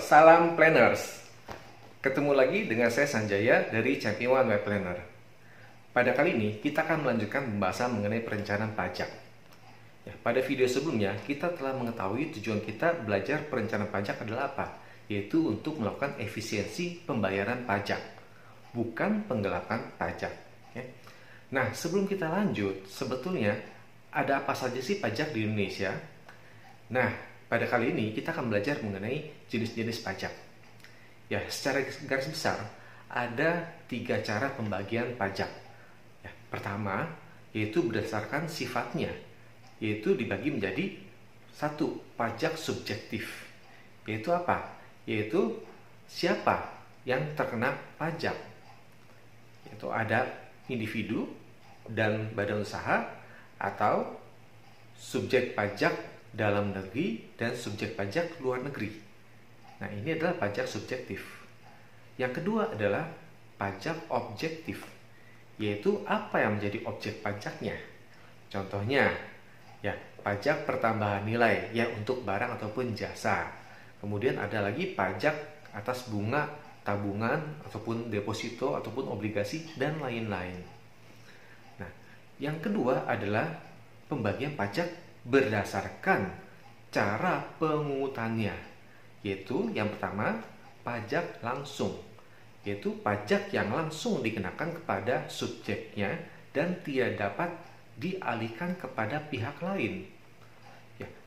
salam planners. Ketemu lagi dengan saya Sanjaya dari Champion Web Planner. Pada kali ini kita akan melanjutkan pembahasan mengenai perencanaan pajak. Pada video sebelumnya kita telah mengetahui tujuan kita belajar perencanaan pajak adalah apa, yaitu untuk melakukan efisiensi pembayaran pajak, bukan penggelapan pajak. Nah, sebelum kita lanjut, sebetulnya ada apa saja sih pajak di Indonesia? Nah, pada kali ini kita akan belajar mengenai jenis-jenis pajak. Secara garis besar ada 3 cara pembagian pajak. Pertama, yaitu berdasarkan sifatnya, yaitu dibagi menjadi 1. Pajak subjektif. Yaitu apa? Yaitu siapa yang terkena pajak. Yaitu ada individu dan badan usaha atau subjek pajak dalam negeri dan subjek pajak luar negeri. Nah, ini adalah pajak subjektif. Yang kedua adalah pajak objektif, yaitu apa yang menjadi objek pajaknya. Contohnya, pajak pertambahan nilai untuk barang ataupun jasa. Kemudian ada lagi pajak atas bunga tabungan ataupun deposito ataupun obligasi dan lain-lain. Nah, yang kedua adalah pembagian pajak berdasarkan cara pemungutannya, yaitu yang pertama pajak langsung, yaitu pajak yang langsung dikenakan kepada subjeknya dan tidak dapat dialihkan kepada pihak lain.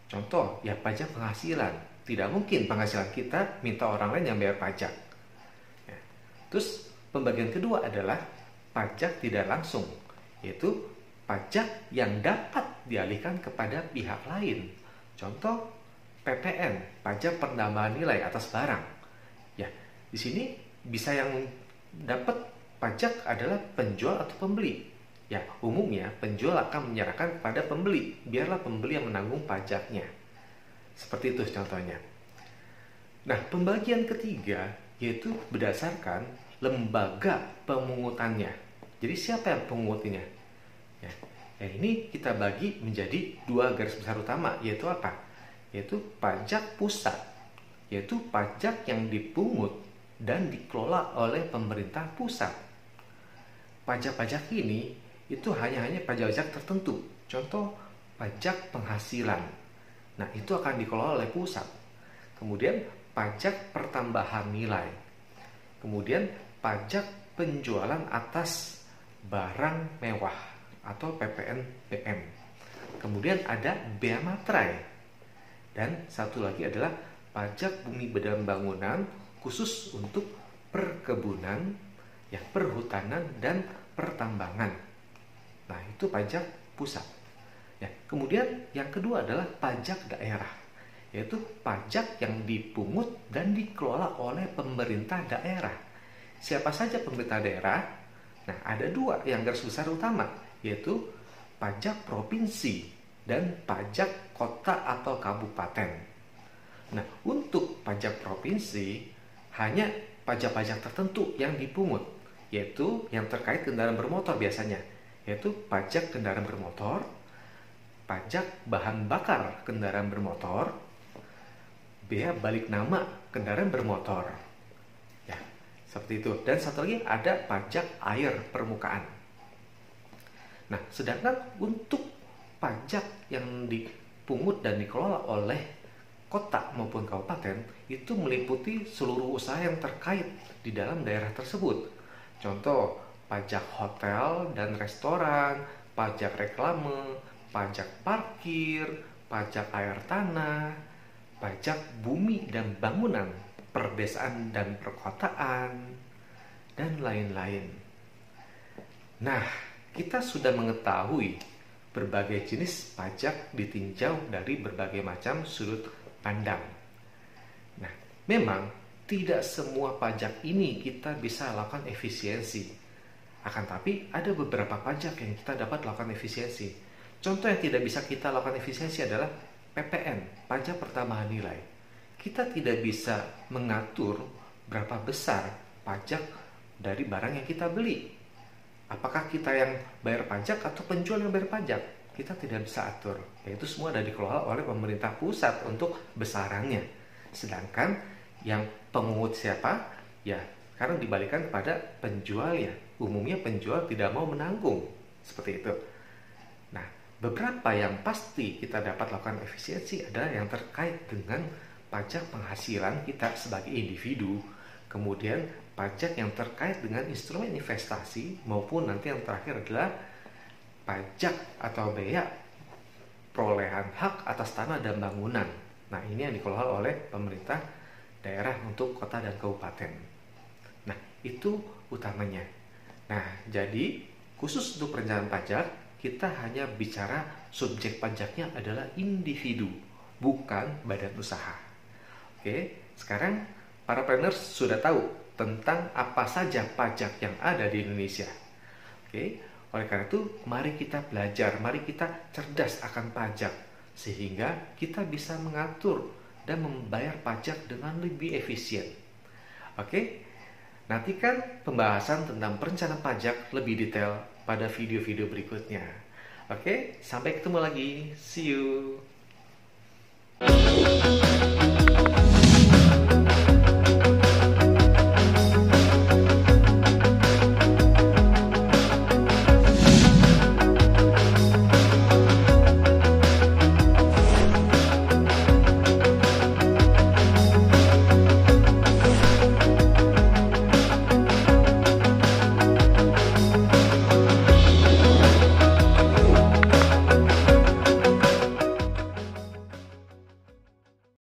Contoh, pajak penghasilan. Tidak mungkin penghasilan kita minta orang lain yang bayar pajak. Terus pembagian kedua adalah pajak tidak langsung, yaitu pajak yang dapat dialihkan kepada pihak lain. Contoh PPN, pajak penambahan nilai atas barang. Di sini bisa yang dapat pajak adalah penjual atau pembeli. Umumnya penjual akan menyerahkan kepada pembeli, biarlah pembeli yang menanggung pajaknya. Seperti itu contohnya. Nah, pembagian ketiga yaitu berdasarkan lembaga pemungutannya. Jadi siapa yang pengumutinya? Ini kita bagi menjadi 2 garis besar utama, yaitu apa? Yaitu pajak pusat, yaitu pajak yang dipungut dan dikelola oleh pemerintah pusat. Pajak-pajak ini itu hanya pajak-pajak tertentu. Contoh pajak penghasilan. Nah, itu akan dikelola oleh pusat. Kemudian pajak pertambahan nilai. Kemudian pajak penjualan atas barang mewah atau PPNBM. Kemudian ada bea materai. Dan satu lagi adalah pajak bumi dan bangunan khusus untuk perkebunan, perhutanan dan pertambangan. Nah, itu pajak pusat. Kemudian yang kedua adalah pajak daerah, yaitu pajak yang dipungut dan dikelola oleh pemerintah daerah. Siapa saja pemerintah daerah? Nah, ada 2 yang garis besar utama, yaitu pajak provinsi dan pajak kota atau kabupaten. Nah, untuk pajak provinsi hanya pajak-pajak tertentu yang dipungut, yaitu yang terkait kendaraan bermotor biasanya, yaitu pajak kendaraan bermotor, pajak bahan bakar kendaraan bermotor, bea balik nama kendaraan bermotor. Seperti itu. Dan satu lagi ada pajak air permukaan. Nah, sedangkan untuk pajak yang dipungut dan dikelola oleh kota maupun kabupaten itu meliputi seluruh usaha yang terkait di dalam daerah tersebut. Contoh, pajak hotel dan restoran, pajak reklame, pajak parkir, pajak air tanah, pajak bumi dan bangunan, perdesaan dan perkotaan, dan lain-lain. Nah, kita sudah mengetahui berbagai jenis pajak ditinjau dari berbagai macam sudut pandang. Nah, memang tidak semua pajak ini kita bisa lakukan efisiensi. Akan tapi ada beberapa pajak yang kita dapat lakukan efisiensi. Contoh yang tidak bisa kita lakukan efisiensi adalah PPN, pajak pertambahan nilai. Kita tidak bisa mengatur berapa besar pajak dari barang yang kita beli. Apakah kita yang bayar pajak atau penjual yang bayar pajak? Kita tidak bisa atur. Yaitu semua sudah dikelola oleh pemerintah pusat untuk besarannya. Sedangkan Yang pemungut siapa? Ya, sekarang dibalikan kepada penjual ya. Umumnya penjual tidak mau menanggung. Seperti itu. Nah, beberapa yang pasti kita dapat lakukan efisiensi adalah yang terkait dengan pajak penghasilan kita sebagai individu, kemudian pajak yang terkait dengan instrumen investasi, maupun nanti yang terakhir adalah pajak atau bea perolehan hak atas tanah dan bangunan. Nah, ini yang dikelola oleh pemerintah daerah untuk kota dan kabupaten. Nah, itu utamanya. Nah, jadi khusus untuk perencanaan pajak, kita hanya bicara subjek pajaknya adalah individu, bukan badan usaha. Oke, sekarang para planners sudah tahu tentang apa saja pajak yang ada di Indonesia. Oke, oleh karena itu mari kita belajar, mari kita cerdas akan pajak, sehingga kita bisa mengatur dan membayar pajak dengan lebih efisien. Oke, nantikan pembahasan tentang perencanaan pajak lebih detail pada video-video berikutnya. Oke, sampai ketemu lagi. See you.